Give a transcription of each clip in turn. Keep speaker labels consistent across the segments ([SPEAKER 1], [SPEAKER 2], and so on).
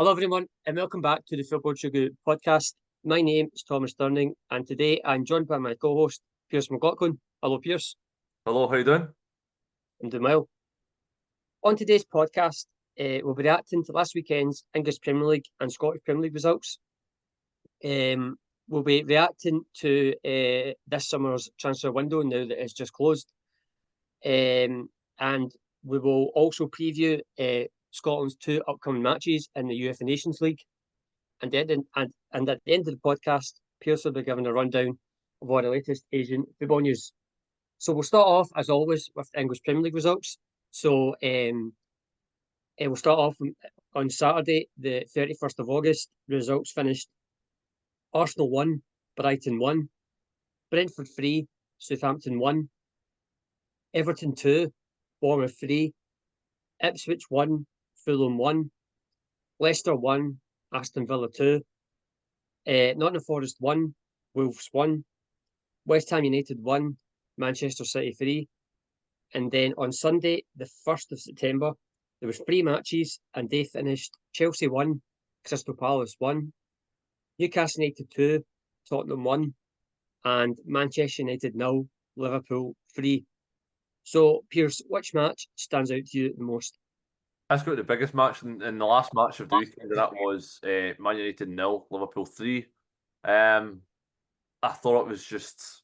[SPEAKER 1] Hello everyone and welcome back to the Football Chuggu Podcast. My name is Thomas Durning and today I'm joined by my co-host Pearse McLaughlin. Hello Pearse.
[SPEAKER 2] Hello, how you doing?
[SPEAKER 1] I'm doing well. On today's podcast, we'll be reacting to last weekend's English Premier League and Scottish Premier League results. We'll be reacting to this summer's transfer window now that it's just closed. And we will also preview Scotland's two upcoming matches in the UEFA Nations League. And at the end of the podcast, Pearse will be giving a rundown of all the latest Asian football news. So we'll start off, as always, with the English Premier League results. So we'll start off on Saturday, the 31st of August. The results finished Arsenal 1, Brighton 1, Brentford 3, Southampton 1, Everton 2, Bournemouth 3, Ipswich 1, Fulham 1, Leicester 1, Aston Villa 2, Nottingham Forest 1, Wolves 1, West Ham United 1, Manchester City 3. And then on Sunday, the 1st of September, there was 3 matches and they finished Chelsea 1, Crystal Palace 1, Newcastle United 2, Tottenham 1, and Manchester United 0, Liverpool 3. So, Pearse, which match stands out to you the most?
[SPEAKER 2] That's got the biggest match in the last match of the weekend, and that was Man United 0, Liverpool 3. I thought it was just,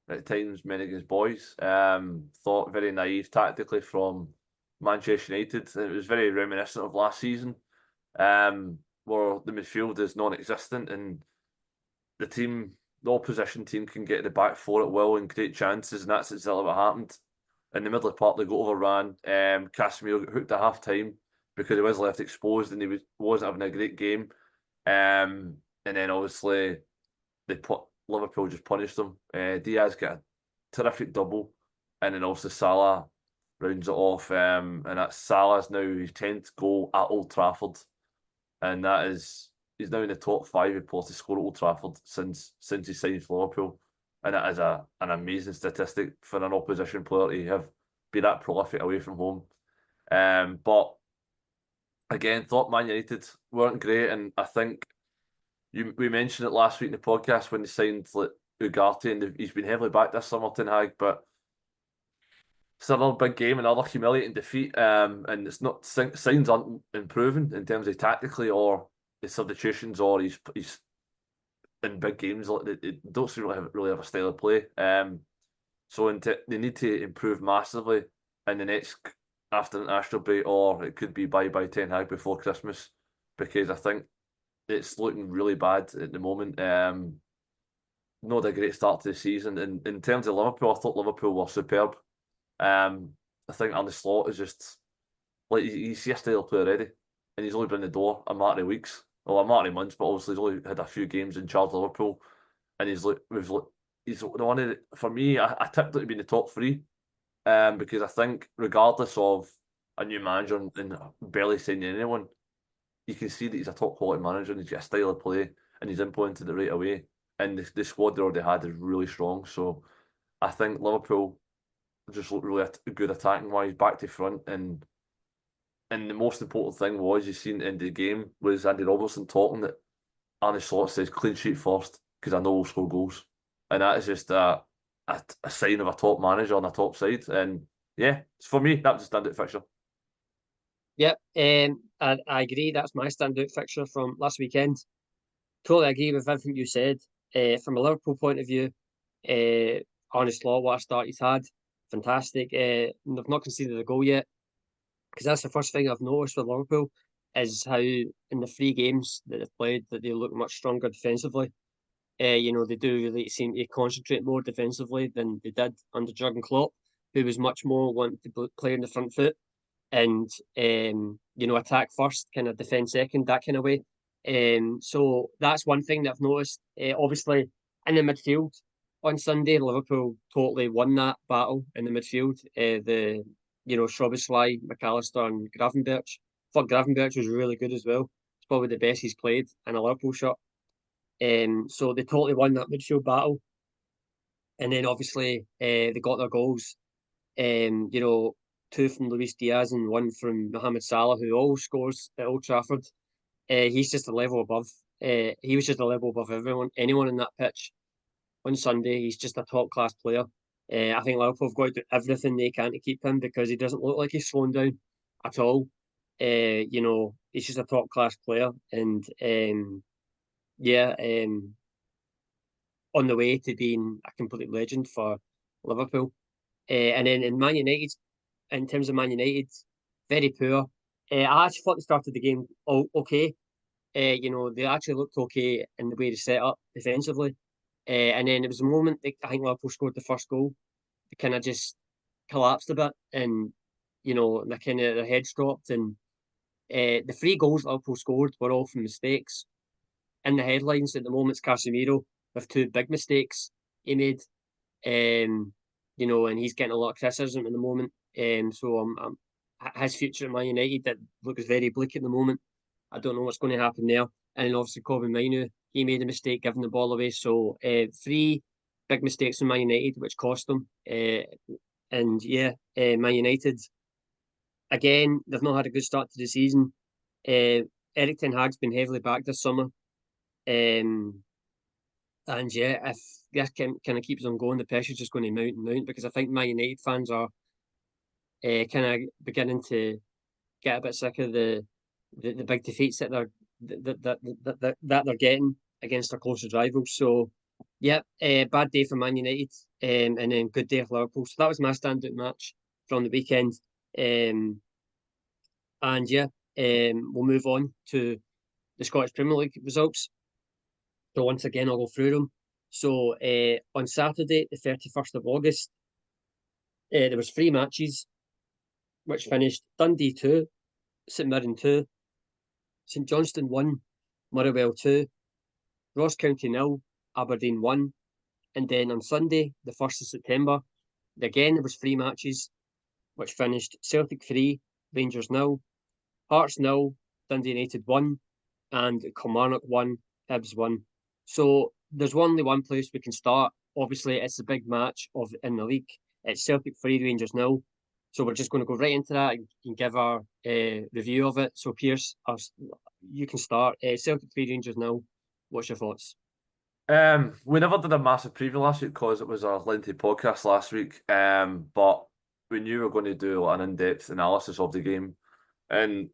[SPEAKER 2] at times, Mennigan's boys. Thought very naive tactically from Manchester United. It was very reminiscent of last season, where the midfield is non-existent and the opposition team can get the back four at will and create chances, and that's exactly what happened. In the middle of the park, they got overran. Casemiro got hooked at half time because he was left exposed and he wasn't having a great game. And then obviously Liverpool just punished them. Diaz got a terrific double, and then also Salah rounds it off. And that's Salah's now his 10th goal at Old Trafford, and he's now in the top 5 of players to score at Old Trafford since he signed for Liverpool. And that is an amazing statistic for an opposition player to be that prolific away from home. But again, thought Man United weren't great, and I think we mentioned it last week in the podcast when they signed Ugarte, and he's been heavily backed this summer, Ten Hag, but it's another big game, another humiliating defeat, and it's not signs aren't improving in terms of tactically or his substitutions or he's in big games. They don't seem to really have a style of play. So they need to improve massively in the next after international break, or it could be bye Ten Hag before Christmas, because I think it's looking really bad at the moment. Not a great start to the season. And in terms of Liverpool, I thought Liverpool were superb. I think Arne Slot is just like he's a style player already, and he's only been in the door a matter of weeks. Well, a matter of months, but obviously he's only had a few games in charge of Liverpool, and he's the one of for me. I tipped it to be in the top 3, because I think regardless of a new manager and barely signing anyone, you can see that he's a top quality manager and he's got a style of play and he's implemented it right away. And the squad they already had is really strong. So I think Liverpool just looked really good attacking wise, back to front, and the most important thing was, you seen in the game, was Andy Robertson talking that Arne Slot says clean sheet first because I know we'll score goals. And that is just a sign of a top manager on a top side. And yeah, for me, that was a standout fixture.
[SPEAKER 1] Yep, I agree. That's my standout fixture from last weekend. Totally agree with everything you said. From a Liverpool point of view, Arne Slot, what a start he's had. Fantastic. They've not conceded a goal yet, because that's the first thing I've noticed with Liverpool, is how in the 3 games that they've played that they look much stronger defensively. They do really seem to concentrate more defensively than they did under Jurgen Klopp, who was much more wanting to play in the front foot and attack first, kind of defend second, that kind of way. So that's one thing that I've noticed. Obviously, in the midfield on Sunday, Liverpool totally won that battle in the midfield. Szoboszlai, McAllister and Gravenberch. I thought Gravenberch was really good as well. It's probably the best he's played in a Liverpool shirt. So they totally won that midfield battle. And then obviously they got their goals. 2 from Luis Diaz and 1 from Mohamed Salah, who always scores at Old Trafford. he's just a level above. He was just a level above anyone in that pitch on Sunday. He's just a top class player. I think Liverpool have got to do everything they can to keep him because he doesn't look like he's slowing down at all. He's just a top class player, and on the way to being a complete legend for Liverpool. And then in Man United, in terms of Man United, very poor. I actually thought they started the game okay. They actually looked okay in the way they set up defensively. And then it was a moment that I think Liverpool scored the first goal. They kind of just collapsed a bit, and their heads dropped. And the three goals Liverpool scored were all from mistakes. In the headlines at the moment's Casemiro with two big mistakes he made. And he's getting a lot of criticism at the moment. So his future at Man United that looks very bleak at the moment. I don't know what's going to happen there. And then obviously Kobe Minu, he made a mistake giving the ball away. So three big mistakes in Man United, which cost them. Man United, again, they've not had a good start to the season. Eric Ten Hag's been heavily backed this summer. If this kind of keeps on going, the pressure's just going to mount and mount because I think Man United fans are kind of beginning to get a bit sick of the big defeats that they're getting against their closest rivals. So, bad day for Man United, and then good day for Liverpool. So that was my standout match from the weekend. We'll move on to the Scottish Premier League results. So once again, I'll go through them. So on Saturday, the 31st of August, there was 3 matches, which finished Dundee 2, St Mirren 2, St Johnstone 1, Motherwell 2, Ross County 0, Aberdeen 1. And then on Sunday, the 1st of September, again, there was 3 matches, which finished Celtic 3, Rangers 0, Hearts 0, Dundee United 1, and Kilmarnock 1, Hibs 1. So there's only one place we can start. Obviously, it's the big match in the league. It's Celtic 3, Rangers 0. So we're just going to go right into that and give our review of it. So Pearse, you can start. Celtic 3, Rangers 0. What's your thoughts?
[SPEAKER 2] We never did a massive preview last week because it was a lengthy podcast last week. But we knew we were going to do an in-depth analysis of the game. And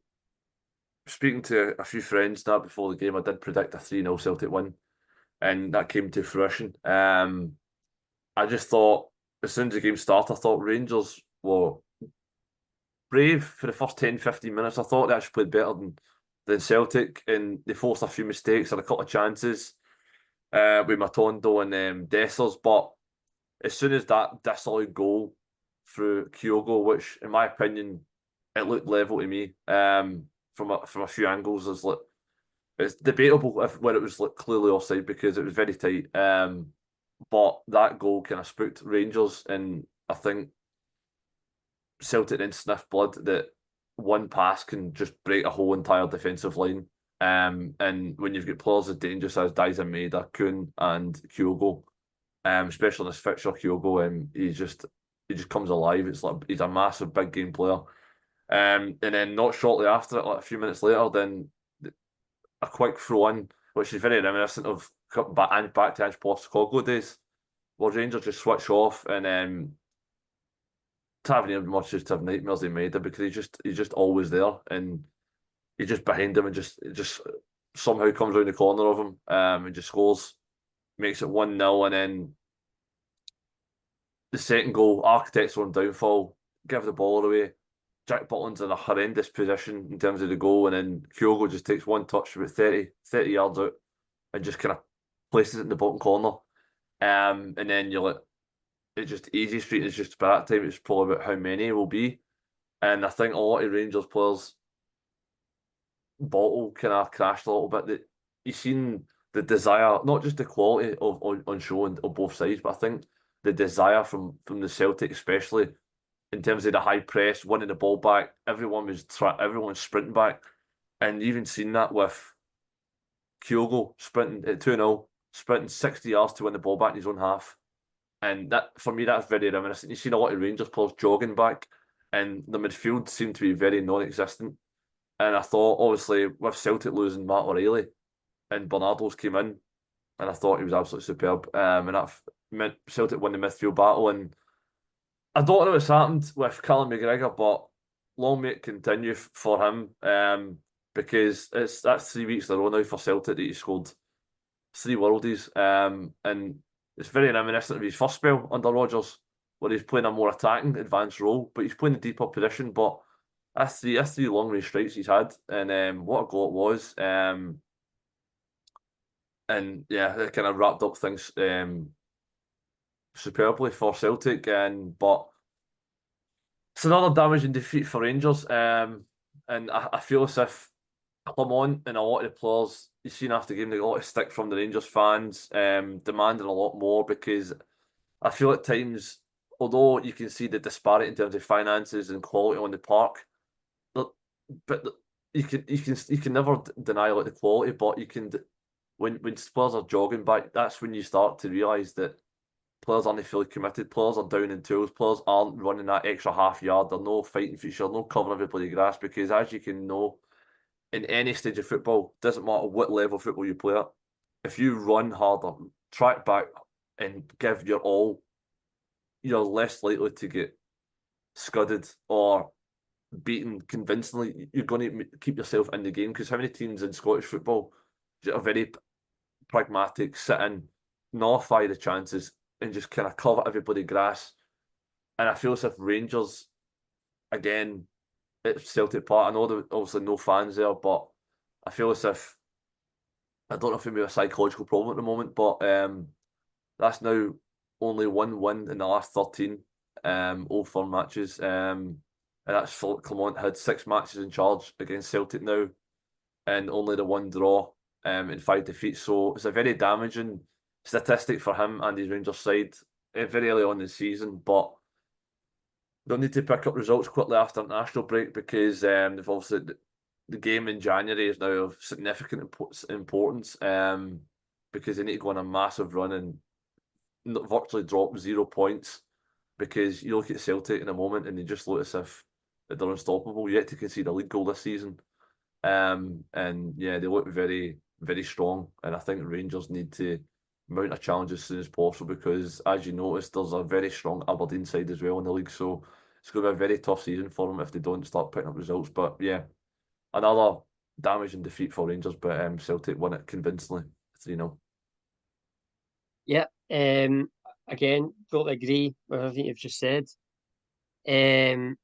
[SPEAKER 2] speaking to a few friends now before the game, I did predict a 3-0 Celtic win. And that came to fruition. I just thought, as soon as the game started, I thought Rangers were brave for the first 10, 15 minutes. I thought they actually played better than Celtic, and they forced a few mistakes, had a couple of chances with Matondo and Dessers. But as soon as that disallowed goal through Kyogo, which, in my opinion, it looked level to me from a few angles, it's debatable where it was clearly offside because it was very tight. But that goal kind of spooked Rangers, and I think Celtic then sniffed blood that one pass can just break a whole entire defensive line. And when you've got players as dangerous as Daizen Maeda, Kuhn, and Kyogo, especially in this fixture, Kyogo, he just comes alive. It's like he's a massive big game player. And then not shortly after it, like a few minutes later, then a quick throw in, which is very reminiscent of back to Ange Postecoglou days, where Rangers just switch off and Tavernier much just have nightmares in Maeda because he's just always there and he's just behind him and just somehow comes around the corner of him and just scores, makes it 1-0, and then the second goal, Architect's own downfall, give the ball away. Jack Butland's in a horrendous position in terms of the goal, and then Kyogo just takes one touch about 30 yards out and just kind of places it in the bottom corner. And then you're like, it's just easy street. Is just by that time, it's probably about how many it will be. And I think a lot of Rangers players' bottle kind of crashed a little bit. That you've seen the desire, not just the quality on show on both sides, but I think the desire from the Celtic, especially in terms of the high press, winning the ball back. Everyone was sprinting back, and even seen that with Kyogo sprinting at 2-0, sprinting 60 yards to win the ball back in his own half. And that, for me, that's very reminiscent. You've seen a lot of Rangers players jogging back, and the midfield seemed to be very non-existent. And I thought, obviously, with Celtic losing Matt O'Reilly and Bernardo's came in, and I thought he was absolutely superb. And that meant Celtic won the midfield battle. And I don't know what's happened with Callum McGregor, but long may it continue for him. Because that's 3 weeks in a row now for Celtic that he scored 3 worldies. And it's very reminiscent of his first spell under Rodgers, where he's playing a more attacking, advanced role, but he's playing a deeper position. But that's three long range strikes he's had, and what a goal it was. And yeah, it kind of wrapped up things superbly for Celtic. But it's another damaging defeat for Rangers. And I feel as if Clement and a lot of the players you've seen after the game, they got a lot of stick from the Rangers fans, demanding a lot more, because I feel at times, although you can see the disparity in terms of finances and quality on the park, but you can never deny like the quality, but you can when players are jogging back, that's when you start to realise that players aren't fully committed, players are down in tools, players aren't running that extra half yard, they're no fighting for each other, no covering everybody grass, because as you can know, in any stage of football, doesn't matter what level of football you play at, if you run harder, track back and give your all, you're less likely to get scudded or beaten convincingly. You're going to keep yourself in the game, because how many teams in Scottish football are very pragmatic, sit in, nullify the chances and just kind of cover everybody grass. And I feel as if Rangers, again, it's Celtic Park. I know there obviously no fans there, but I feel as if, I don't know if it may be a psychological problem at the moment, but that's now only 1 win in the last 13 Old Firm matches. And that's Philip Clement had 6 matches in charge against Celtic now, and only the 1 draw in 5 defeats. So it's a very damaging statistic for him and his Rangers side very early on in the season. But they'll need to pick up results quickly after international break, because they've obviously the game in January is now of significant importance, because they need to go on a massive run and virtually drop 0 points, because you look at Celtic in a moment and they just look as if they're unstoppable, yet to concede a league goal this season. And yeah, they look very, very strong, and I think Rangers need to mount a challenge as soon as possible, because as you noticed, there's a very strong Aberdeen side as well in the league, so it's going to be a very tough season for them if they don't start picking up results. But yeah, another damaging defeat for Rangers, but Celtic won it convincingly, 3-0.
[SPEAKER 1] Yeah, again, totally agree with everything you've just said. I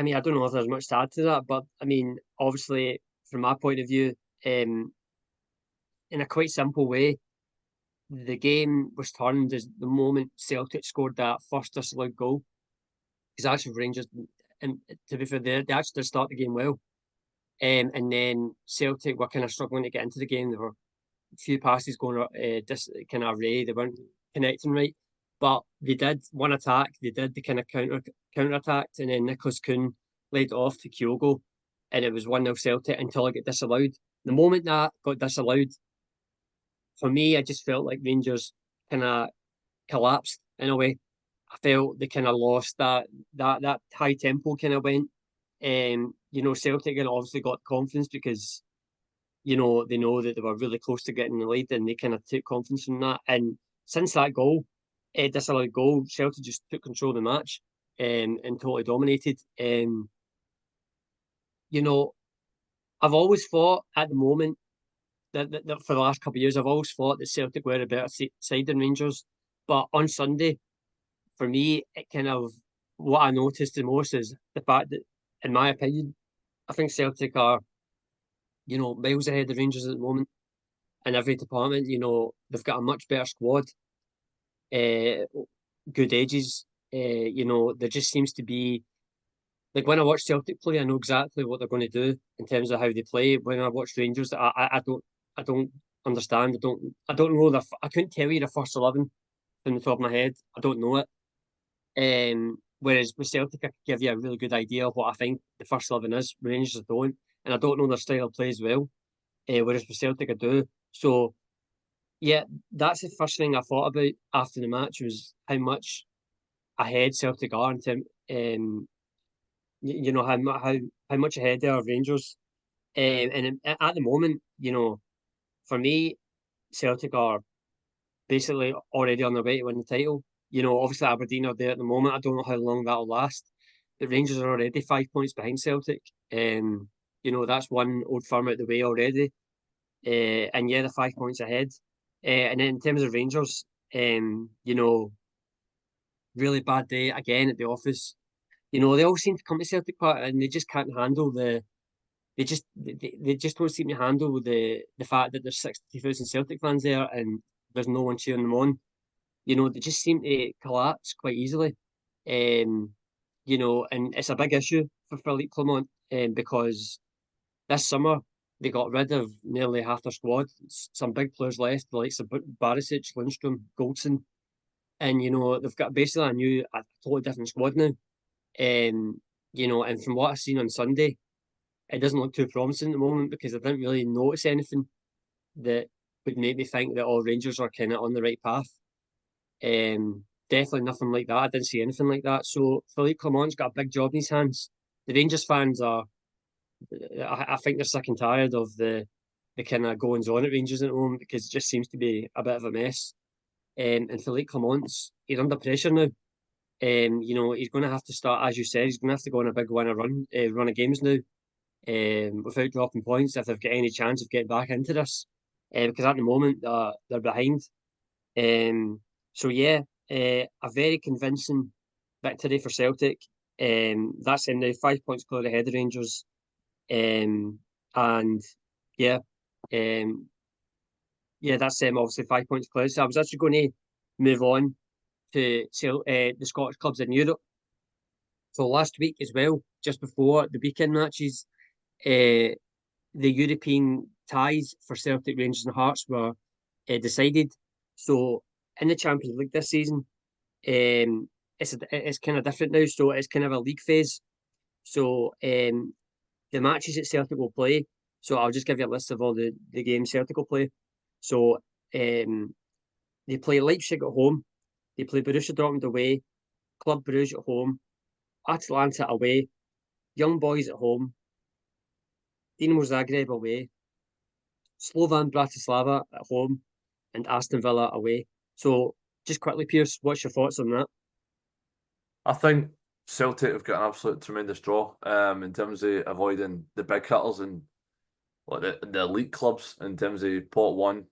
[SPEAKER 1] mean, I don't know if there's much to add to that, but I mean, obviously, from my point of view, in a quite simple way, the game was turned as the moment Celtic scored that first disallowed goal. Because actually, Rangers, and to be fair, they actually did start the game well. And then Celtic were kind of struggling to get into the game. There were a few passes going kind of array. They weren't connecting right. But they did one attack. They did the kind of counter attacked, and then Nicholas Kuhn laid it off to Kyogo, and it was 1-0 Celtic until it got disallowed. The moment that got disallowed, for me, I just felt like Rangers kind of collapsed in a way. I felt they kind of lost that high tempo kind of went. Celtic obviously got confidence because they know that they were really close to getting the lead, and they kind of took confidence from that. And since that goal, disallowed goal, Celtic just took control of the match and totally dominated. I've always thought at the moment that for the last couple of years, I've always thought that Celtic were a better side than Rangers. But on Sunday, for me, it kind of, what I noticed the most is the fact that, in my opinion, I think Celtic are, miles ahead of Rangers at the moment in every department. They've got a much better squad, good edges. There just seems to be, like, when I watch Celtic play, I know exactly what they're going to do in terms of how they play. When I watch Rangers, I don't understand. I don't know I couldn't tell you the first 11 from the top of my head. I don't know it. Whereas with Celtic, I could give you a really good idea of what I think the first 11 is. Rangers, I don't, and I don't know their style of play as well. Whereas with Celtic, I do. So yeah, that's the first thing I thought about after the match, was how much ahead Celtic are in terms you know, how much ahead they are of Rangers. And at the moment, you know, for me, Celtic are basically already on their way to win the title. You know, obviously Aberdeen are there at the moment. I don't know how long that'll last. The Rangers are already 5 points behind Celtic. You know, that's one Old Firm out the way already. And yeah, they're 5 points ahead. And then in terms of Rangers, you know, really bad day again at the office. You know, they all seem to come to Celtic Park and they just can't handle they just don't seem to handle the fact that there's 60,000 Celtic fans there and there's no one cheering them on. You know, they just seem to collapse quite easily. Um, you know, and it's a big issue for Philippe Clement because this summer they got rid of nearly half their squad. Some big players left, the likes of Barisic, Lundstrom, Goldson, and you know they've got basically a totally different squad now. You know, and from what I've seen on Sunday, it doesn't look too promising at the moment because I didn't really notice anything that would make me think that all Rangers are kind of on the right path. Definitely nothing like that. I didn't see anything like that. So Philippe Clement's got a big job in his hands. The Rangers fans are, I think they're sick and tired of the kind of goings on at Rangers at the moment because it just seems to be a bit of a mess. And Philippe Clement's he's under pressure now. You know, he's going to have to start, as you said, he's going to have to go on a big winner run of games now, without dropping points if they've got any chance of getting back into this. Because at the moment they're behind. So yeah, a very convincing victory for Celtic. That's in the 5 points clear ahead of Rangers. And yeah, um, yeah, that's obviously 5 points clear. So I was actually going to move on to the Scottish clubs in Europe. So last week as well, just before the weekend matches, the European ties for Celtic, Rangers, and Hearts were decided. So in the Champions League this season, it's kind of different now. So it's kind of a league phase. So the matches that Celtic will play. So I'll just give you a list of all the games Celtic will play. So they play Leipzig at home. They play Borussia Dortmund away, Club Brugge at home, Atalanta away, Young Boys at home, Dinamo Zagreb away, Slovan Bratislava at home, and Aston Villa away. So just quickly, Pearse, what's your thoughts on that?
[SPEAKER 2] I think Celtic have got an absolute tremendous draw in terms of avoiding the big hitters and like the elite clubs in terms of pot one.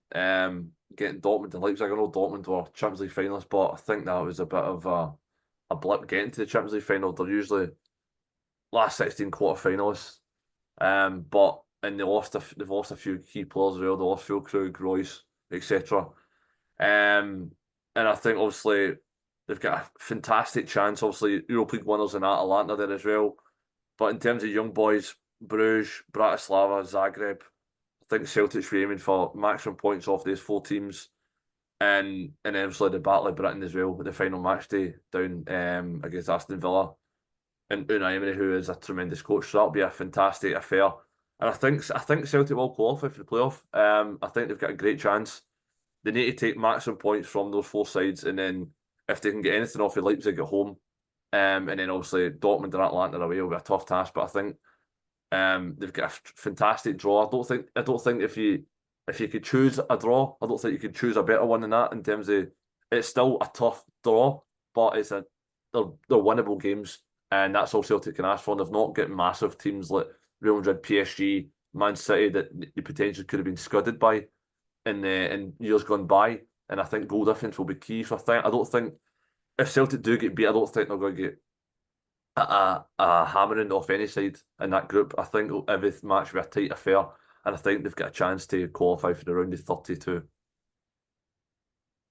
[SPEAKER 2] Getting Dortmund and Leipzig. I know Dortmund were Champions League finalists, but I think that was a bit of a blip getting to the Champions League final. They're usually last 16 quarter finalists. But and they've lost a few key players as well. They lost Füllkrug, Royce, etc. And I think obviously they've got a fantastic chance. Obviously, Europa League winners in Atalanta there as well. But in terms of young boys, Bruges, Bratislava, Zagreb, I think Celtic's aiming for maximum points off these four teams. And obviously the Battle of Britain as well with the final match day down against Aston Villa. And Unai Emery, who is a tremendous coach, so that'll be a fantastic affair. And I think Celtic will qualify for the playoff. I think they've got a great chance. They need to take maximum points from those four sides, and then if they can get anything off of Leipzig at home, and then obviously Dortmund and Atlanta away will be a tough task. But I think they've got a fantastic draw. I don't think if you could choose a draw, I don't think you could choose a better one than that. In terms of it's still a tough draw, but they're winnable games, and that's all Celtic can ask for. And they've not got massive teams like Real Madrid, PSG, Man City that the potential could have been scudded by in years gone by. And I think goal difference will be key. So I don't think if Celtic do get beat, I don't think they're going to get a hammering off any side in that group. I think every match will be a tight affair, and I think they've got a chance to qualify for the round of 32.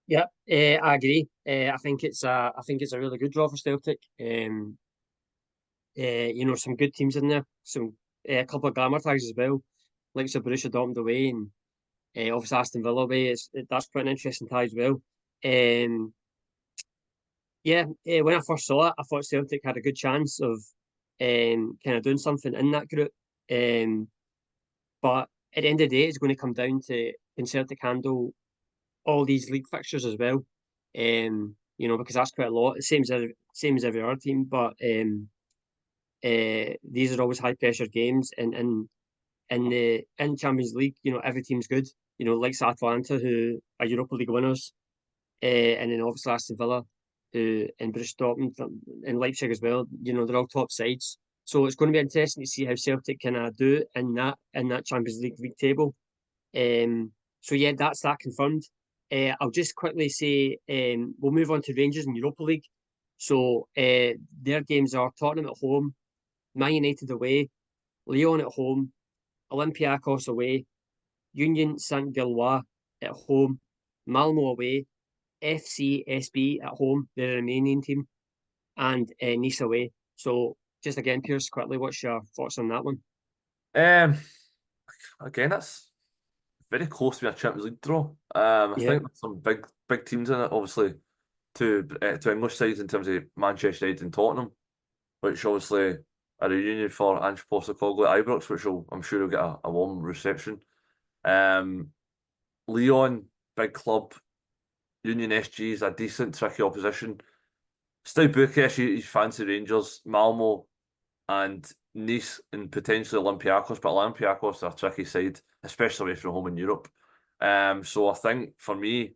[SPEAKER 1] Yeah, I agree. I think it's a really good draw for Celtic. You know, some good teams in there. Some a couple of glamour tags as well, like Borussia Dortmund away and obviously Aston Villa away. That's quite an interesting tie as well. Yeah, when I first saw it, I thought Celtic had a good chance of kind of doing something in that group. But at the end of the day, it's going to come down to can Celtic handle all these league fixtures as well. You know, because that's quite a lot. Same as every other team. But these are always high pressure games, and in Champions League, every team's good. Like Atalanta, who are Europa League winners, and then obviously Aston Villa, who and Borussia Dortmund and Leipzig as well. They're all top sides. So it's going to be interesting to see how Celtic can do in that Champions League table. So yeah, that's that confirmed. I'll just quickly say we'll move on to Rangers in Europa League. So their games are Tottenham at home, Man United away, Lyon at home, Olympiacos away, Union Saint Gilloise at home, Malmo away, FC SB at home, the Romanian team, and Nice away. So just again, Pearse, quickly, what's your thoughts on that one?
[SPEAKER 2] Again, that's very close to being a Champions League draw. I
[SPEAKER 1] Yeah,
[SPEAKER 2] think there's some big teams in it, obviously, to English sides in terms of Manchester United and Tottenham, which obviously are a reunion for Ange Postecoglou at Ibrox, which I'm sure will get a warm reception. Lyon, big club. Union SG is a decent, tricky opposition. Still Bucharest, you fancy Rangers, Malmo, and Nice, and potentially Olympiacos, but Olympiacos are a tricky side, especially away from home in Europe. So I think for me,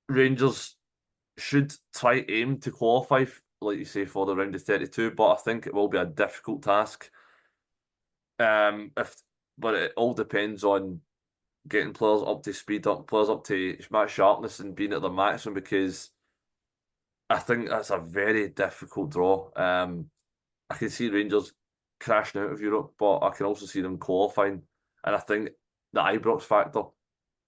[SPEAKER 2] Rangers should try aim to qualify, like you say, for the round of 32, but I think it will be a difficult task. But it all depends on getting players up to speed, players up to match sharpness and being at their maximum, because I think that's a very difficult draw. I can see Rangers crashing out of Europe, but I can also see them qualifying. And I think the Ibrox factor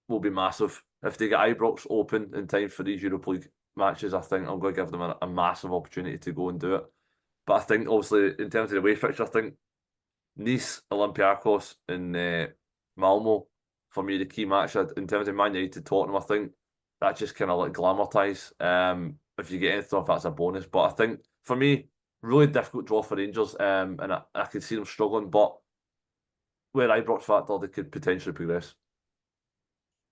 [SPEAKER 2] will be massive. If they get Ibrox open in time for these Europa League matches, I think I'm going to give them a massive opportunity to go and do it. But I think, obviously, in terms of the away fixture, I think Nice, Olympiacos, and Malmo, for me, the key match. In terms of Man United, Tottenham, I think that just kind of like glamour-ties. If you get anything off, that's a bonus. But I think, for me, really difficult draw for Rangers, and I could see them struggling, but where Ibrox factor, they could potentially progress.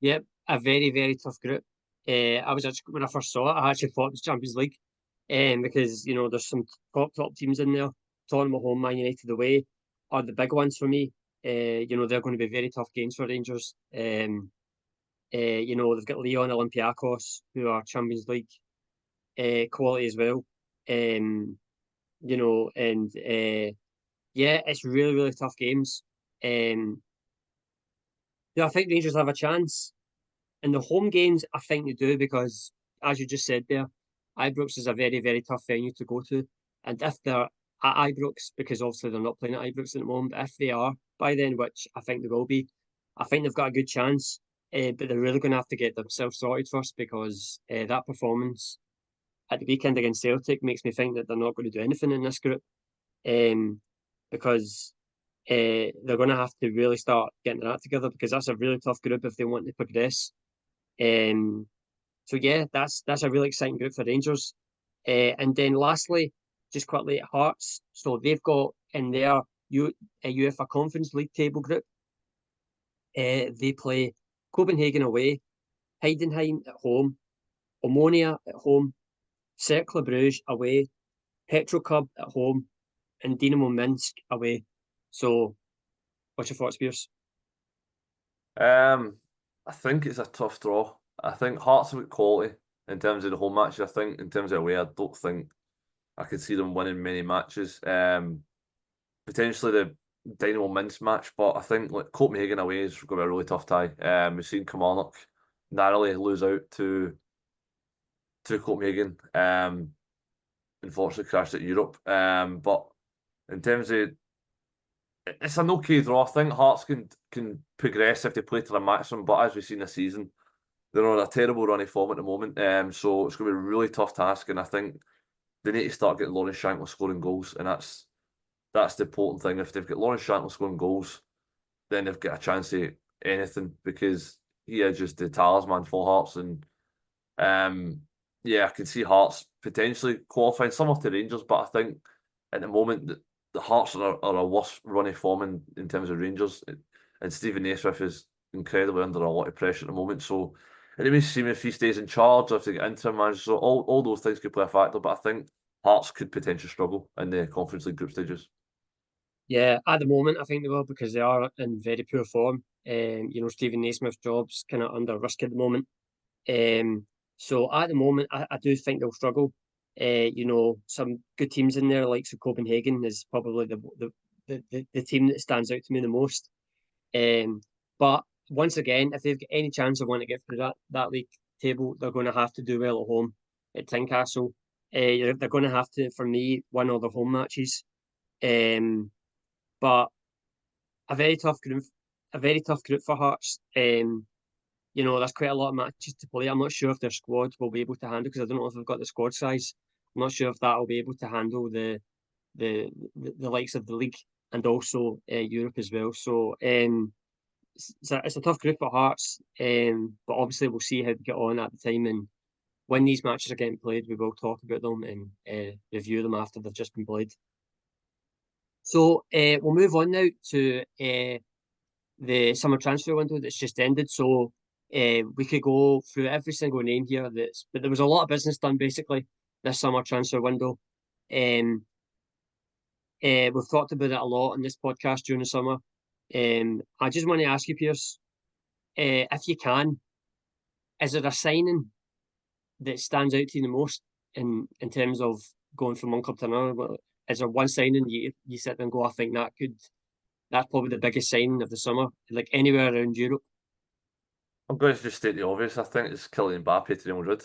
[SPEAKER 1] yep, a very, very tough group. I was actually, when I first saw it, I actually thought it was Champions League, because there's some top teams in there. Tottenham at home, Man United away are the big ones for me. They're going to be very tough games for Rangers. They've got Lyon, Olympiacos, who are Champions League quality as well. And yeah, it's really, really tough games. I think Rangers have a chance. In the home games, I think they do, because, as you just said there, Ibrox is a very, very tough venue to go to. And if they're at Ibrox, because obviously they're not playing at Ibrox at the moment, but if they are by then, which I think they will be, I think they've got a good chance. But they're really going to have to get themselves sorted first, because that performance at the weekend against Celtic makes me think that they're not going to do anything in this group. Because they're going to have to really start getting their act together, because that's a really tough group if they want to progress. So yeah, that's a really exciting group for Rangers. And then lastly, just quickly, Hearts. So they've got in their UEFA Conference League table group. They play Copenhagen away, Heidenheim at home, Omonia at home, Cercle Bruges away, Petroclub at home, and Dynamo Minsk away. So, what's your thoughts, Pearse?
[SPEAKER 2] I think it's a tough draw. I think Hearts have got quality in terms of the home matches. I think in terms of away, I don't think I could see them winning many matches. Potentially the Dynamo Minsk match, but I think like Copenhagen away is going to be a really tough tie. We've seen Kilmarnock narrowly lose out to Copenhagen. Unfortunately crashed at Europe. But in terms of, it's an okay draw. I think Hearts can progress if they play to their maximum, but as we've seen this season, they're on a terrible running form at the moment. So it's going to be a really tough task, and I think they need to start getting Lawrence Shankland scoring goals, and that's the important thing. If they've got Lawrence Shankland scoring goals, then they've got a chance at anything, because he is just the talisman for Hearts. And yeah, I can see Hearts potentially qualifying, similar to Rangers, but I think at the moment the Hearts are a worse running form in terms of Rangers, and Stephen Naismith is incredibly under a lot of pressure at the moment. So it remains to see if he stays in charge or if they get interim managers. So all those things could play a factor. But I think Hearts could potentially struggle in the Conference League group stages.
[SPEAKER 1] Yeah, at the moment, I think they will because they are in very poor form. Stephen Naismith's job's kind of under risk at the moment. So at the moment, I do think they'll struggle. Some good teams in there, like Copenhagen, is probably the team that stands out to me the most. But once again, if they've got any chance of wanting to get through that league table, they're going to have to do well at home at Tynecastle. They're going to have to, for me, win all their home matches. But a very tough group for Hearts. There's quite a lot of matches to play. I'm not sure if their squad will be able to handle, because I don't know if they've got the squad size. I'm not sure if that will be able to handle the likes of the league and also Europe as well. So it's a tough group for Hearts. But obviously we'll see how they get on at the time, and when these matches are getting played, we will talk about them and review them after they've just been played. So we'll move on now to the summer transfer window that's just ended. So we could go through every single name here. But there was a lot of business done basically this summer transfer window. We've talked about it a lot in this podcast during the summer. I just want to ask you, Pearse, if you can, is there a signing that stands out to you the most in terms of going from one club to another? Is there one signing you sit there and go, I think that's probably the biggest signing of the summer, like anywhere around Europe?
[SPEAKER 2] I'm going to just state the obvious. I think it's Kylian Mbappe to Real Madrid.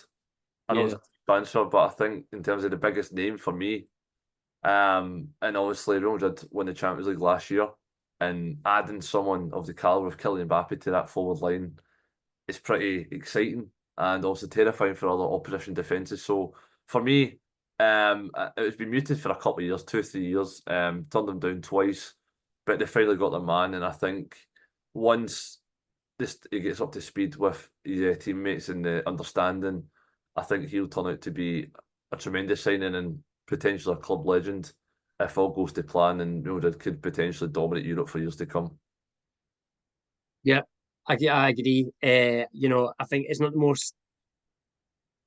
[SPEAKER 2] I know
[SPEAKER 1] Yeah.
[SPEAKER 2] it's a transfer, but I think in terms of the biggest name for me, and obviously Real Madrid won the Champions League last year, and adding someone of the caliber of Kylian Mbappe to that forward line is pretty exciting and also terrifying for other opposition defences. So for me, it's been muted for a couple of years, 2-3 years. Turned them down twice, but they finally got their man, and I think once he gets up to speed with his teammates and the understanding, I think he'll turn out to be a tremendous signing and potentially a club legend if all goes to plan, and Real Madrid could potentially dominate Europe for years to come.
[SPEAKER 1] Yeah, I agree. I think it's not the most,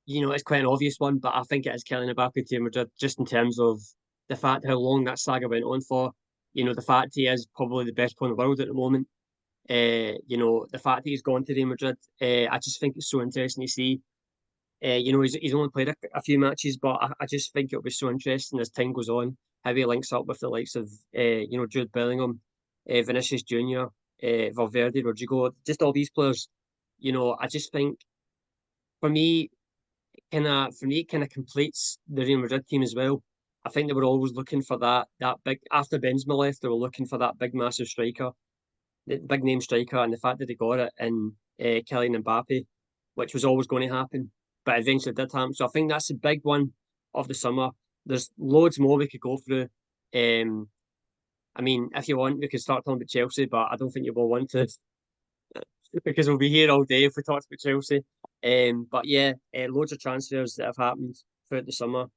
[SPEAKER 1] it's quite an obvious one, but I think it is Kylian Mbappe to Madrid, just in terms of the fact how long that saga went on for. The fact he is probably the best player in the world at the moment. The fact that he's gone to Real Madrid, I just think it's so interesting to see. He's only played a few matches, but I just think it'll be so interesting as time goes on how he links up with the likes of Jude Bellingham, Vinicius Junior, Valverde, Rodrigo, just all these players. I just think for me, it kind of completes the Real Madrid team as well. I think they were always looking for that big, after Benzema left, they were looking for that big massive striker, the big name striker, and the fact that they got it in Kylian Mbappe, which was always going to happen, but eventually did happen. So I think that's the big one of the summer. There's loads more we could go through. If you want, we could start talking about Chelsea, but I don't think you will want to because we'll be here all day if we talk about Chelsea. But yeah, loads of transfers that have happened throughout the summer.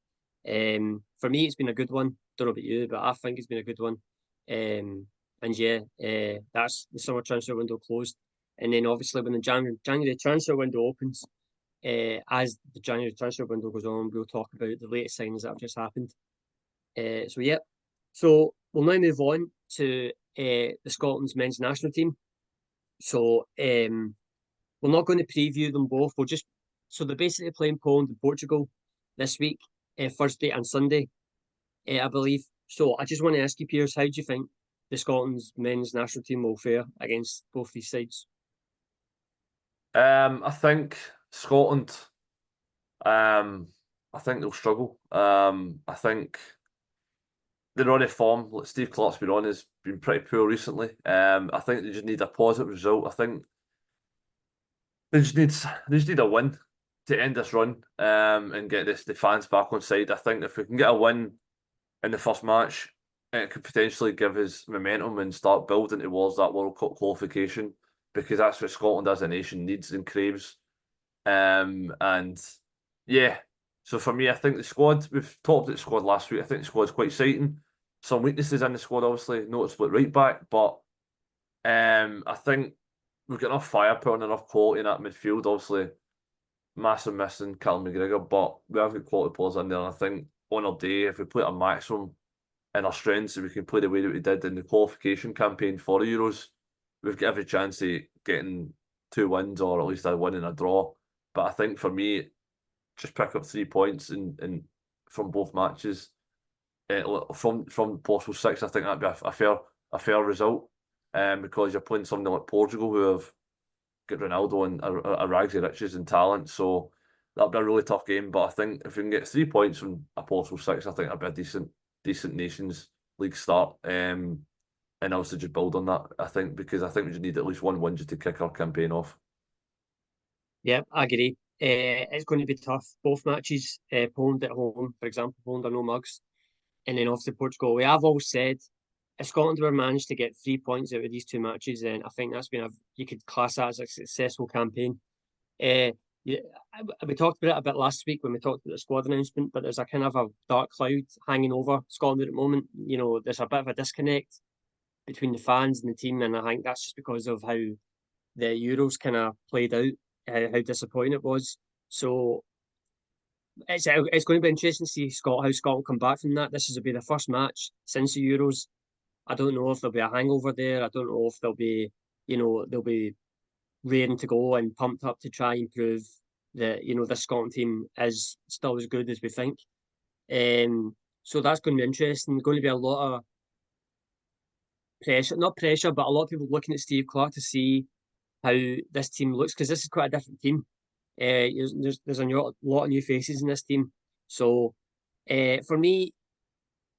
[SPEAKER 1] For me, it's been a good one. Don't know about you, but I think it's been a good one. And yeah, that's the summer transfer window closed. And then obviously when the January transfer window opens, as the January transfer window goes on, we'll talk about the latest signings that have just happened. So we'll now move on to the Scotland's men's national team. So we're not going to preview them both. So they're basically playing Poland and Portugal this week, Thursday and Sunday, I believe. So I just want to ask you, Pearse, how do you think the Scotland's men's national team will fare against both these sides?
[SPEAKER 2] I think Scotland, I think they'll struggle. I think they're on a form. Like Steve Clarke's been on, has been pretty poor recently. I think they just need a positive result. I think they just need a win to end this run, and get the fans back on side. I think if we can get a win in the first match, it could potentially give us momentum and start building towards that World Cup qualification, because that's what Scotland as a nation needs and craves. And yeah, so for me, I think the squad, we've talked about the squad last week, I think the squad's quite exciting. Some weaknesses in the squad, obviously, noticeable at right back, but I think we've got enough firepower and enough quality in that midfield. Obviously, massive missing Callum McGregor, but we have got quality players in there, and I think on our day, if we play at our maximum in our strengths, and we can play the way that we did in the qualification campaign for the Euros, we've got every chance of getting 2 wins or at least a win and a draw. But I think for me, just pick up 3 points in from both matches. From possible 6, I think that'd be a fair result. Because you're playing something like Portugal, who have got Ronaldo and a rags of riches and talent, so that'd be a really tough game. But I think if we can get 3 points from a possible 6, I think that'd be a decent Nations League start. And also just build on that, I think, because I think we just need at least 1 win just to kick our campaign off.
[SPEAKER 1] Yeah, I agree. It's going to be tough. Both matches, Poland at home, for example, Poland are no mugs, and then obviously Portugal away. I've always said if Scotland were managed to get 3 points out of these 2 matches, then I think that's been you could class that as a successful campaign. Yeah, we talked about it a bit last week when we talked about the squad announcement, but there's a kind of a dark cloud hanging over Scotland at the moment. You know, there's a bit of a disconnect between the fans and the team, and I think that's just because of how the Euros kind of played out, how disappointing it was. So it's going to be interesting to see how Scotland come back from that. This will be the first match since the Euros. I don't know if there'll be a hangover there. I don't know if they'll be raring to go and pumped up to try and prove that this Scotland team is still as good as we think. So that's going to be interesting. There's going to be a lot of pressure, not pressure, but a lot of people looking at Steve Clarke to see how this team looks, because this is quite a different team. There's a lot of new faces in this team. So for me,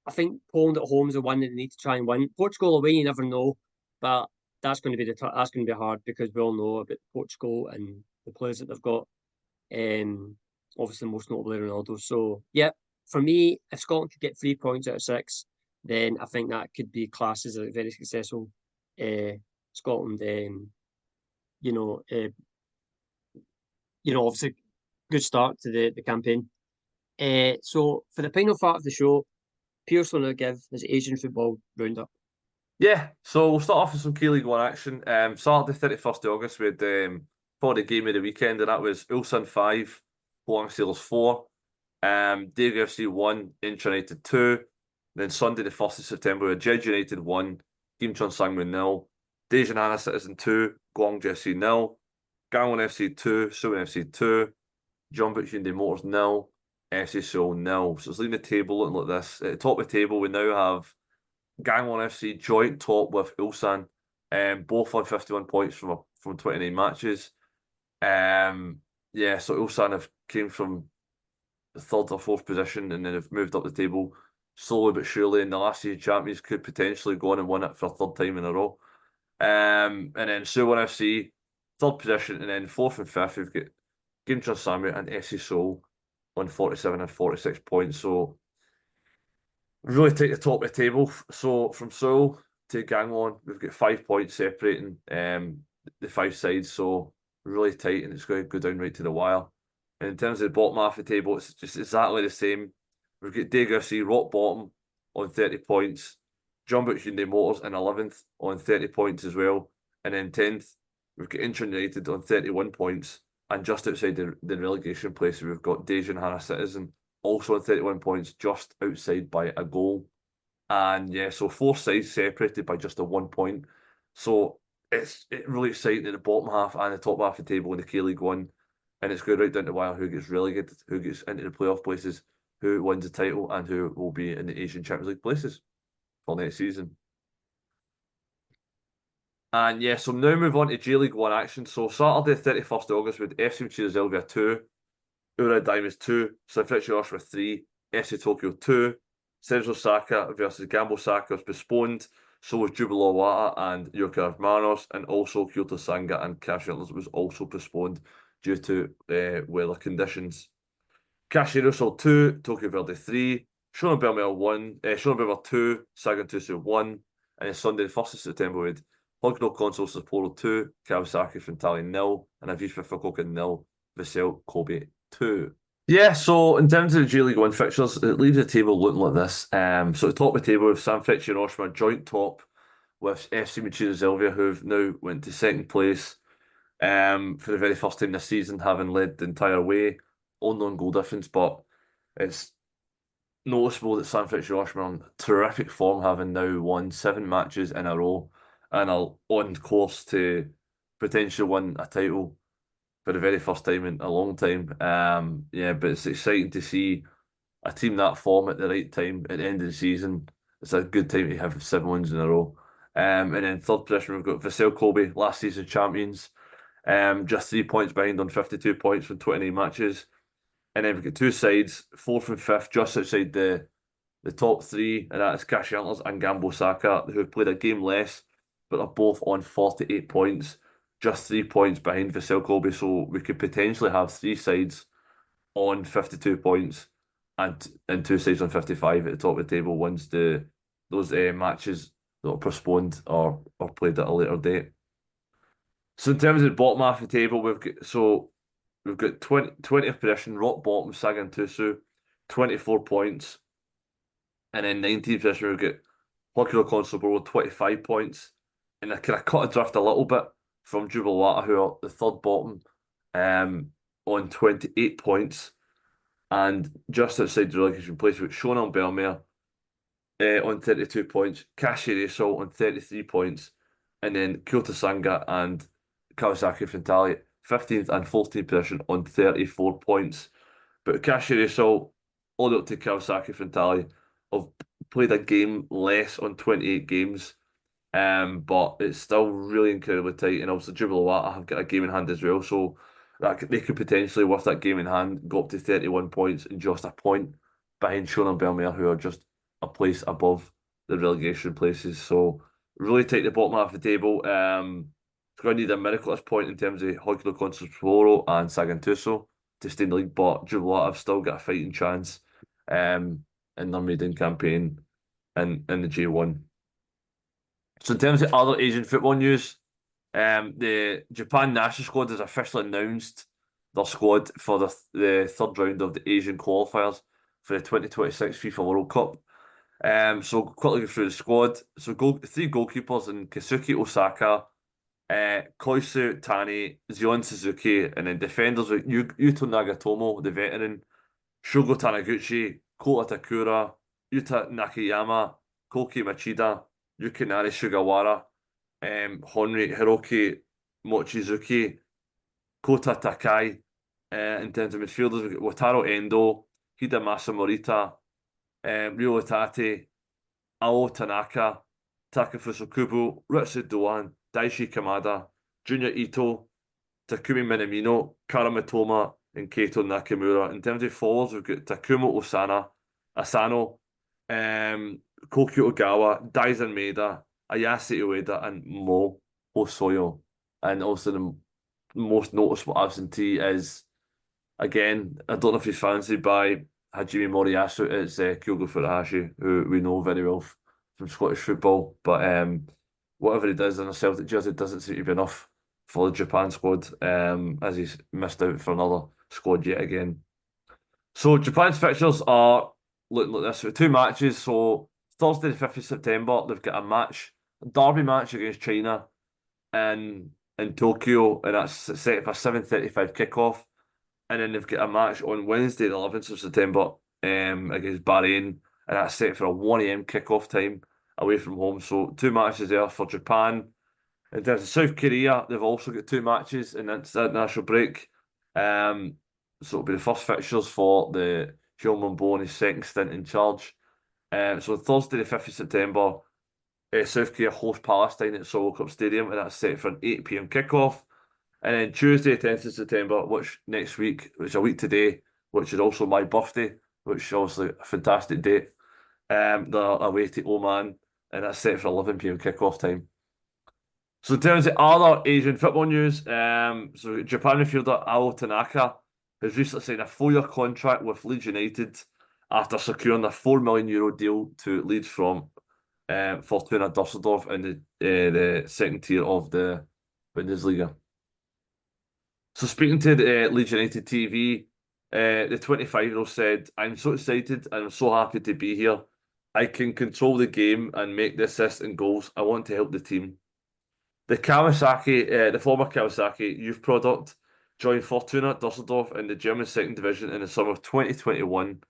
[SPEAKER 1] I think Poland at home is the one that they need to try and win. Portugal away, you never know, but that's going to be that's going to be hard, because we all know about Portugal and the players that they've got. Obviously, most notably Ronaldo. So yeah, for me, if Scotland could get 3 points out of 6, then I think that could be classed as a very successful Scotland. Obviously, good start to the campaign. So for the final part of the show, Pearse will now give his Asian football roundup.
[SPEAKER 2] Yeah, so we'll start off with some Key League One action. Saturday, 31st of August, we had the game of the weekend, and that was Ulsan 5, Pohang Steelers 4. Daegu FC 1, Incheon United 2. Then Sunday, the 1st of September, we had Jeju United 1, Gimcheon Sangwon 0. Daejeon Hana Citizen 2, Gwangju FC 0. Gangwon FC 2, Suwon FC 2. Jeonbuk Hyundai Motors 0. FC Seoul 0. So it's leaving the table looking like this. At the top of the table, we now have Gangwon FC joint top with Ulsan, both on 51 points from 29 matches. So Ulsan have came from the 3rd or 4th position and then have moved up the table slowly but surely. And the last season champions could potentially go on and win it for a 3rd time in a row. And then Suwon FC 3rd position, and then 4th and 5th we've got Gimcheon Sangwon and FC Seoul on 47 and 46 points. So really take the top of the table. So from Seoul to Gangwon, we've got 5 points separating the 5 sides. So really tight, and it's going to go down right to the wire. And in terms of the bottom half of the table, it's just exactly the same. We've got Daegu FC rock bottom on 30 points. Jeonbuk Hyundai Motors in 11th on 30 points as well. And then 10th, we've got Incheon United on 31 points. And just outside the relegation place, we've got Daejeon Hana Citizen also on 31 points, just outside by a goal. And yeah, so 4 sides separated by just a 1 point. So it's really exciting at the bottom half and the top half of the table in the K League One. And it's going right down to wire who gets relegated, who gets into the playoff places, who wins the title, and who will be in the Asian Champions League places for next season. And yeah, so now move on to J League One action. So Saturday, 31st of August, with FC Machida Zelvia 2, Ura Diamonds 2, Sanfrecce Hiroshima 3, FC Tokyo 2, Central Osaka versus Gambo Osaka was postponed. So was Jubilo Iwata and Yoka Hermanos, and also Kyoto Sanga and Cash Antlers was also postponed due to weather conditions. Kashiruso 2, Tokyo Verde 3, Shonan Bellmare 2, Sagan Tusu 1, and then Sunday, 1st of September, we had Hokkaido Console Sapporo 2, Kawasaki Frontale 0, and Aviva Fukuoka 0, Vissel Kobe 2. Yeah, so in terms of the J League One fixtures, it leaves the table looking like this. So at the top of the table, with Sanfrecce Hiroshima joint top with FC Machida Zelvia, who've now went to 2nd place for the very first time this season, having led the entire way, only on goal difference, but it's noticeable that San Francisco are on terrific form, having now won 7 matches in a row and are on course to potentially win a title for the very first time in a long time. Yeah, but it's exciting to see a team that form at the right time at the end of the season. It's a good time to have 7 wins in a row. And then third position, we've got Vissel Kobe, last season champions. Just 3 points behind on 52 points from 29 matches. And then we've got 2 sides, fourth and fifth, just outside the top 3, and that is Cash Antlers and Gambo Saka, who have played a game less, but are both on 48 points, just 3 points behind Vissel Kobe. So we could potentially have 3 sides on 52 points and 2 sides on 55 at the top of the table once those matches that are postponed or played at a later date. So in terms of the bottom half of the table, we've got 20th position, rock bottom, Sagan Tusu, 24 points. And then 19th position, we've got Hockey Constable, 25 points. And I kind of cut adrift a little bit from Jubilee, who are the third bottom, on 28 points. And just outside the relegation place, we've got Shona and Belmere on 32 points, Kashi Reysol on 33 points, and then Kyoto Sanga and Kawasaki Frontale, 15th and 14th position on 34 points. But Kashi Reysol, all the way up to Kawasaki Frontale, have played a game less on 28 games, but it's still really incredibly tight. And also Jubilee have got a game in hand as well, so that they could potentially, with that game in hand, go up to 31 points and just a point behind Shona and Belmere, who are just a place above the relegation places. So really tight the bottom half of the table. It's going to need a miracle at this point in terms of Hockey Constantino and Sagan Tuso to stay in the league, but Jubilee have still got a fighting chance in their maiden campaign in the J1. So in terms of other Asian football news, the Japan national squad has officially announced their squad for the third round of the Asian qualifiers for the 2026 FIFA World Cup. So quickly go through the squad. So 3 goalkeepers in Keisuke Osaka, Koisu Tani, Zion Suzuki, and then defenders with Yuto Nagatomo, the veteran, Shogo Taniguchi, Kota Takura, Yuta Nakayama, Koki Machida, Yukinari Sugawara, Honri Hiroki Mochizuki, Kota Takai. In terms of midfielders, we've got Wataru Endo, Hidemasa Morita, Ryo Tate, Ao Tanaka, Takafuso Kubo, Ritsu Doan, Daishi Kamada, Junior Ito, Takumi Minamino, Karamatoma, and Keito Nakamura. In terms of forwards, we've got Takumo Asano, Koki Ogawa, Daisen Maeda, Ayase Ueda, and Mo Osoyo. And also the most noticeable absentee is, again, I don't know if he's fancied by Hajime Moriyasu, it's Kyogo Furuhashi, who we know very well from Scottish football. But whatever he does in a Celtic jersey doesn't seem to be enough for the Japan squad, as he's missed out for another squad yet again. So Japan's fixtures are looking like this. With 2 matches, so Thursday the 5th of September, they've got a derby match against China in Tokyo, and that's set for a 7:35 kickoff. And then they've got a match on Wednesday, the 11th of September, against Bahrain, and that's set for a 1 a.m. kickoff time away from home. So 2 matches there for Japan. In terms of South Korea, they've also got 2 matches in the international break. So it'll be the first fixtures for the Hyunmin Bo in his second stint in charge. So Thursday, the 5th of September, South Korea host Palestine at Seoul Cup Stadium, and that's set for an 8 p.m. kickoff. And then Tuesday, 10th of September, which is a week today, which is also my birthday, which is obviously a fantastic date. They're away to Oman, and that's set for 11 p.m. kickoff time. So in terms of other Asian football news, so Japan midfielder Ao Tanaka has recently signed a 4-year contract with Leeds United after securing a €4 million deal to Leeds from Fortuna Düsseldorf in the second tier of the Bundesliga. So speaking to the Leeds United TV, the 25-year-old said, "I'm so excited and I'm so happy to be here. I can control the game and make the assists and goals. I want to help the team." The former Kawasaki youth product, joined Fortuna Düsseldorf in the German second division in the summer of 2021.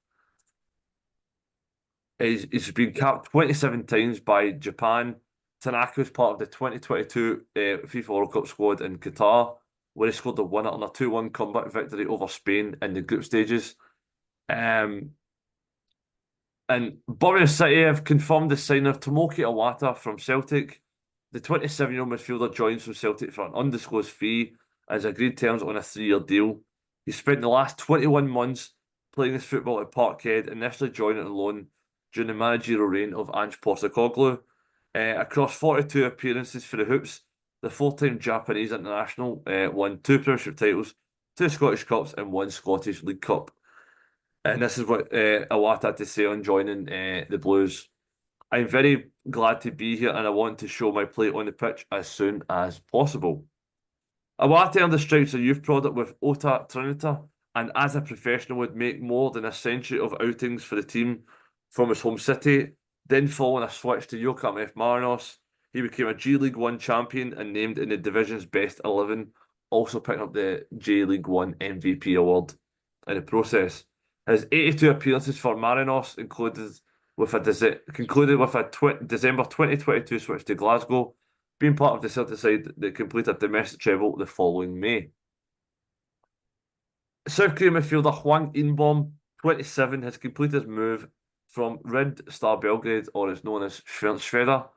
[SPEAKER 2] He's been capped 27 times by Japan. Tanaka was part of the 2022 FIFA World Cup squad in Qatar, where he scored the winner on a 2-1 comeback victory over Spain in the group stages. And Birmingham City have confirmed the signing of Tomoki Iwata from Celtic. The 27-year-old midfielder joins from Celtic for an undisclosed fee and has agreed terms on a 3-year deal. He spent the last 21 months playing his football at Parkhead, initially joining on loan during the managerial reign of Ange Postecoglou. Across 42 appearances for the Hoops, the full-time Japanese international won 2 Premiership titles, 2 Scottish Cups and 1 Scottish League Cup. And this is what Iwata had to say on joining the Blues. I'm very glad to be here and I want to show my play on the pitch as soon as possible. Iwata earned the stripes a youth product with Ota Trinita and as a professional would make more than a century of outings for the team from his home city. Then following a switch to Yokohama F. Marinos, he became a G League 1 champion and named in the division's best 11, also picking up the J League 1 MVP award in the process. His 82 appearances for Marinos concluded with a December 2022 switch to Glasgow, being part of the Celtic side that completed domestic treble the following May. South Korean midfielder Hwang In-Beom, 27, has completed his move from Red Star Belgrade, or it's known as Schweda,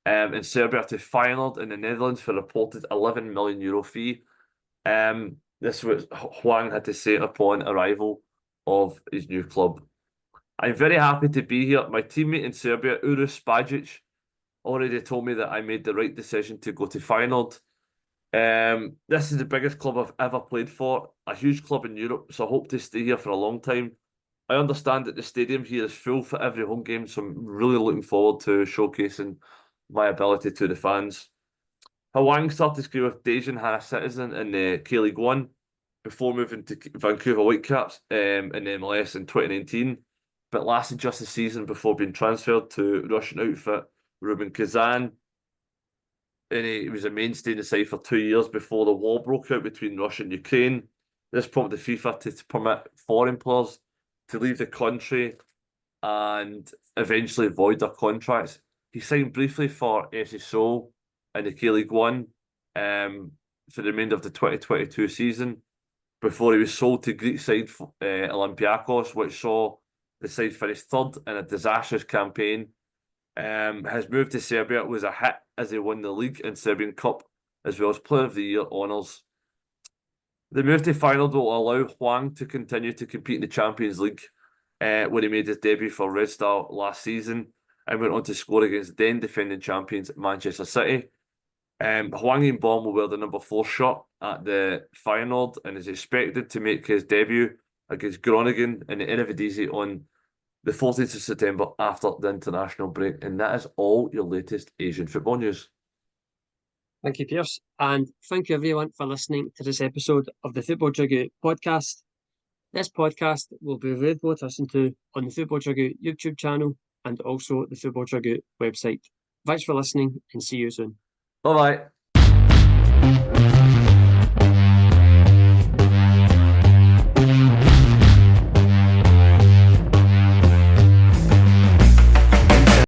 [SPEAKER 2] in Serbia to Feyenoord in the Netherlands for a reported €11 million fee. This was Hwang had to say upon arrival of his new club. I'm very happy to be here. My teammate in Serbia, Uros Spajic, already told me that I made the right decision to go to Feyenoord. This is the biggest club I've ever played for, a huge club in Europe, so I hope to stay here for a long time. I understand that the stadium here is full for every home game, so I'm really looking forward to showcasing my ability to the fans. Hwang started his career with Daejeon Hana Citizen in the K-League 1 before moving to Vancouver Whitecaps in the MLS in 2019, but lasted just a season before being transferred to Russian outfit Rubin Kazan. And he was a mainstay in the side for 2 years before the war broke out between Russia and Ukraine. This prompted FIFA to permit foreign players to leave the country and eventually void their contracts. He signed briefly for FC Seoul in the K-League 1 for the remainder of the 2022 season before he was sold to Greek side Olympiacos, which saw the side finish third in a disastrous campaign. His move to Serbia was a hit as he won the league and Serbian Cup as well as Player of the Year honours. The move to Feyenoord will allow Hwang to continue to compete in the Champions League when he made his debut for Red Star last season and went on to score against then defending champions Manchester City. Hwang In-Beom will wear the number 4 shirt at the Feyenoord and is expected to make his debut against Groningen in the Eredivisie on the 14th of September after the international break. And that is all your latest Asian football news.
[SPEAKER 1] Thank you, Pearse. And thank you, everyone, for listening to this episode of the Football Chuggu Podcast. This podcast will be available to listen to on the Football Chuggu YouTube channel and also the Football Chuggu website. Thanks for listening and see you soon.
[SPEAKER 2] Bye-bye.